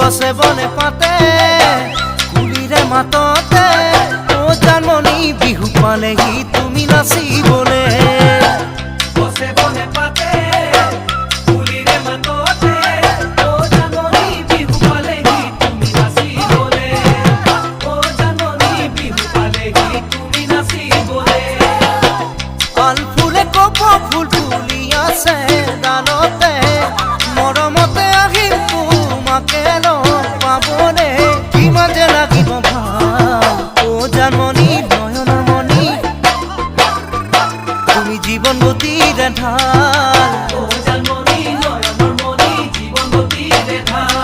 গছে বনে পাতে কুলিৰে মাততে ও জানমণি বিহু পালেহি তুমি নাচিবলে গছে বনে পাতে কুলিৰে মাততে ও জানমণি বিহু পালেহি তুমি নাচিবলে ও জানমণি বিহু পালেহি তুমি নাচিবলে আল ফুলে কপৌ ফুল ফুলি আছে ডালতে মৰমতে আহিম তোমাকে লগ পাবলে কিমান যে লাগিব ভাল ও জানমণি নয়নৰ মণি তুমি জীৱন গতিৰে ঢাল ও জানমণি নয়নৰ মণি জীৱন গতিৰে ঢাল